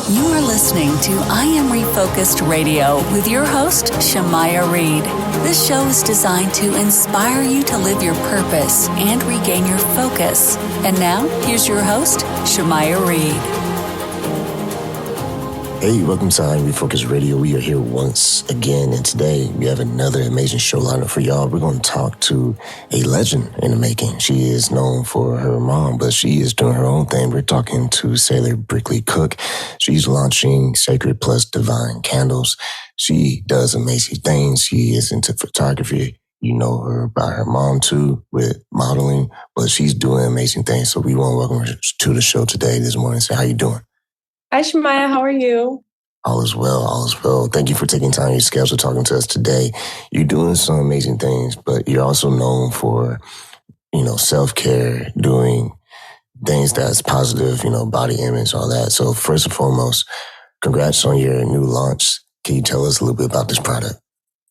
You are listening to I Am Refocused Radio with your host, Shamaya Reed. This show is designed to inspire you to live your purpose and regain your focus. And now, here's your host, Shamaya Reed. Hey, welcome to I Am Refocused Radio. We are here once again, and today we have another amazing show lineup for y'all. We're going to talk to a legend in the making. She is known for her mom, but she is doing her own thing. We're talking to Sailor Brinkley-Cook. She's launching Sacred Plus Divine Candles. She does amazing things. She is into photography. You know her by her mom too, with modeling, but she's doing amazing things. So we want to welcome her to the show today, this morning. So how you doing? Hi, Shamaya. How are you? All is well, all is well. Thank you for taking time in your schedule talking to us today. You're doing some amazing things, but you're also known for, self-care, doing things that's positive, body image, all that. So first and foremost, congrats on your new launch. Can you tell us a little bit about this product?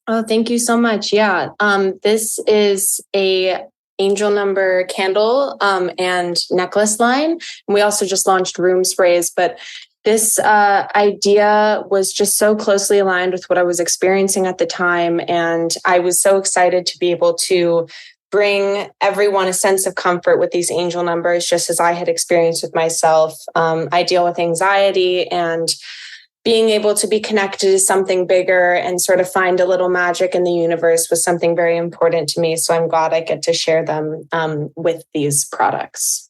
Oh, thank you so much. Yeah. This is a angel number candle and necklace line. And we also just launched room sprays, but this idea was just so closely aligned with what I was experiencing at the time. And I was so excited to be able to bring everyone a sense of comfort with these angel numbers, just as I had experienced with myself. I deal with anxiety, and being able to be connected to something bigger and sort of find a little magic in the universe was something very important to me. So I'm glad I get to share them with these products.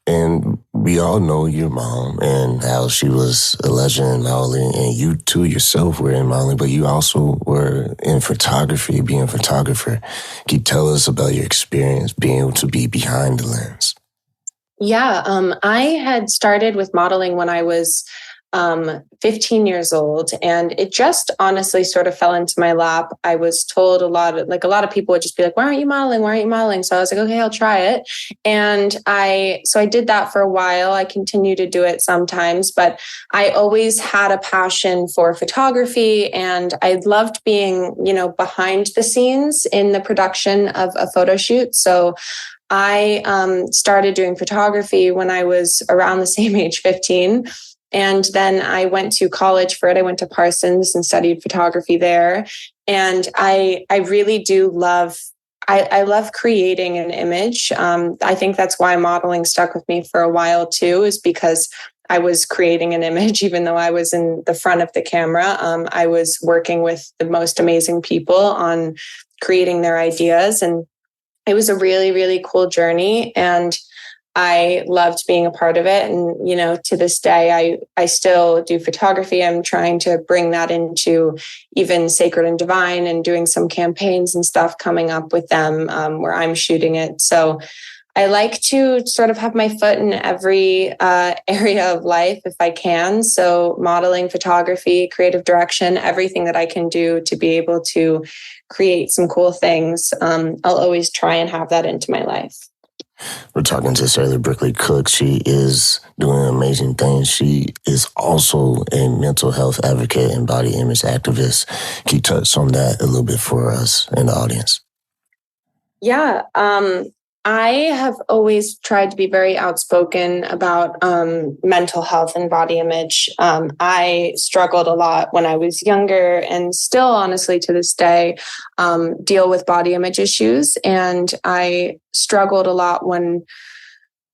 And we all know your mom and how she was a legend in modeling, and you too yourself were in modeling, but you also were in photography, being a photographer. Can you tell us about your experience being able to be behind the lens? Yeah, I had started with modeling when I was 15 years old, and it just honestly sort of fell into my lap. I was told a lot of people would just be like, why aren't you modeling? Why aren't you modeling? So I was like, okay, I'll try it. And I did that for a while. I continue to do it sometimes, but I always had a passion for photography, and I loved being, behind the scenes in the production of a photo shoot. So I started doing photography when I was around the same age, 15. And then I went to college for it. I went to Parsons and studied photography there. And I really do love, I love creating an image. I think that's why modeling stuck with me for a while too, is because I was creating an image, even though I was in the front of the camera. I was working with the most amazing people on creating their ideas. And it was a really, really cool journey. And I loved being a part of it. And, to this day, I still do photography. I'm trying to bring that into even Sacred and Divine, and doing some campaigns and stuff coming up with them where I'm shooting it. So I like to sort of have my foot in every area of life if I can. So modeling, photography, creative direction, everything that I can do to be able to create some cool things. I'll always try and have that into my life. We're talking to Sailor Brinkley-Cook. She is doing amazing things. She is also a mental health advocate and body image activist. Can you touch on that a little bit for us in the audience? Yeah, I have always tried to be very outspoken about mental health and body image. I struggled a lot when I was younger, and still, honestly, to this day, deal with body image issues. And I struggled a lot when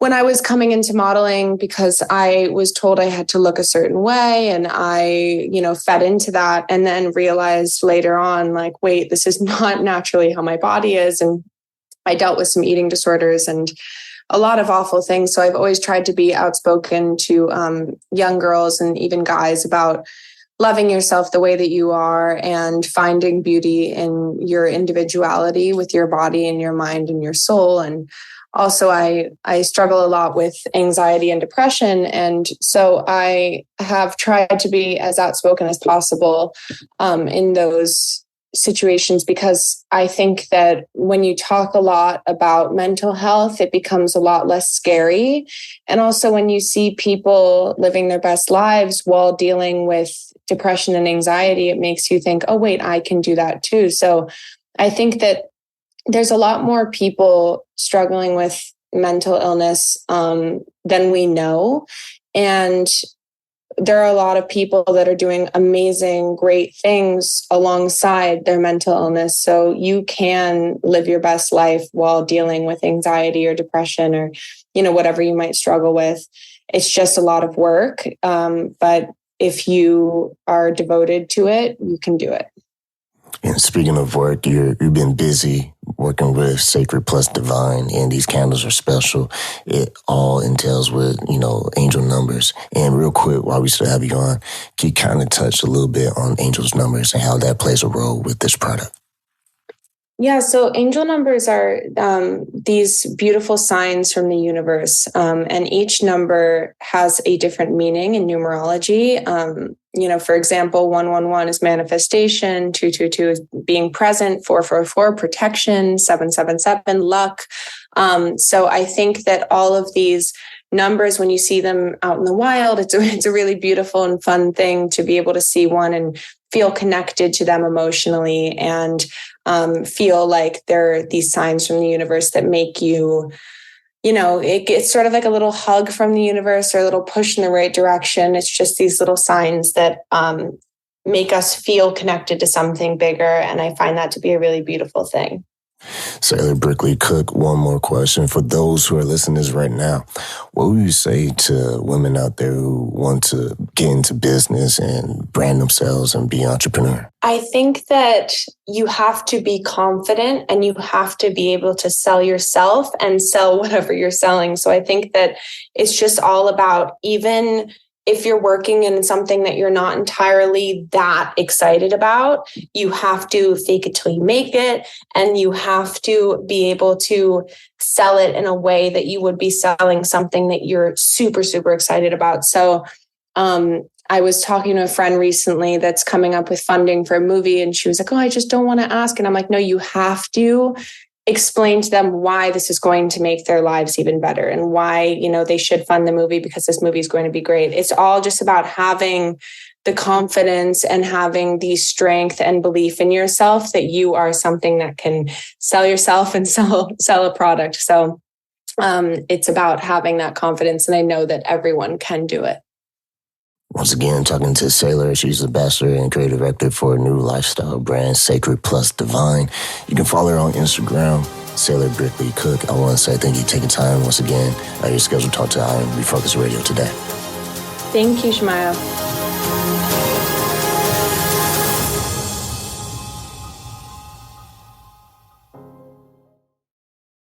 I was coming into modeling, because I was told I had to look a certain way, and I, fed into that, and then realized later on, like, wait, this is not naturally how my body is. And I dealt with some eating disorders and a lot of awful things. So I've always tried to be outspoken to young girls and even guys about loving yourself the way that you are and finding beauty in your individuality with your body and your mind and your soul. And also I struggle a lot with anxiety and depression. And so I have tried to be as outspoken as possible in those situations, because I think that when you talk a lot about mental health, it becomes a lot less scary. And also when you see people living their best lives while dealing with depression and anxiety, it makes you think, oh, wait, I can do that too. So I think that there's a lot more people struggling with mental illness than we know. And there are a lot of people that are doing amazing, great things alongside their mental illness. So you can live your best life while dealing with anxiety or depression or, whatever you might struggle with. It's just a lot of work. But if you are devoted to it, you can do it. And speaking of work, you've been busy working with Sacred plus Divine, and these candles are special. It all entails with, angel numbers. And real quick, while we still have you on, can you kind of touch a little bit on angel's numbers and how that plays a role with this product? Yeah, so angel numbers are these beautiful signs from the universe, and each number has a different meaning in numerology. For example, 111 is manifestation, 222 is being present, 444 protection, 777 luck. So I think that all of these numbers, when you see them out in the wild, it's a really beautiful and fun thing to be able to see one and feel connected to them emotionally and feel like they're these signs from the universe that make you, it's sort of like a little hug from the universe or a little push in the right direction. It's just these little signs that make us feel connected to something bigger. And I find that to be a really beautiful thing. Sailor Brinkley-Cook, one more question. For those who are listening to this right now, what would you say to women out there who want to get into business and brand themselves and be an entrepreneur? I think that you have to be confident and you have to be able to sell yourself and sell whatever you're selling. So I think that it's just all about, even if you're working in something that you're not entirely that excited about, you have to fake it till you make it. And you have to be able to sell it in a way that you would be selling something that you're super, super excited about. So I was talking to a friend recently that's coming up with funding for a movie. And she was like, oh, I just don't want to ask. And I'm like, no, you have to explain to them why this is going to make their lives even better and why, they should fund the movie because this movie is going to be great. It's all just about having the confidence and having the strength and belief in yourself that you are something that can sell yourself and sell a product. So it's about having that confidence. And I know that everyone can do it. Once again, talking to Sailor. She's the ambassador and creative director for a new lifestyle brand, Sacred plus Divine. You can follow her on Instagram, Sailor Brinkley-Cook. I want to say thank you for taking time once again. Your schedule to talk to I Am Refocus Radio today. Thank you, Shemaya.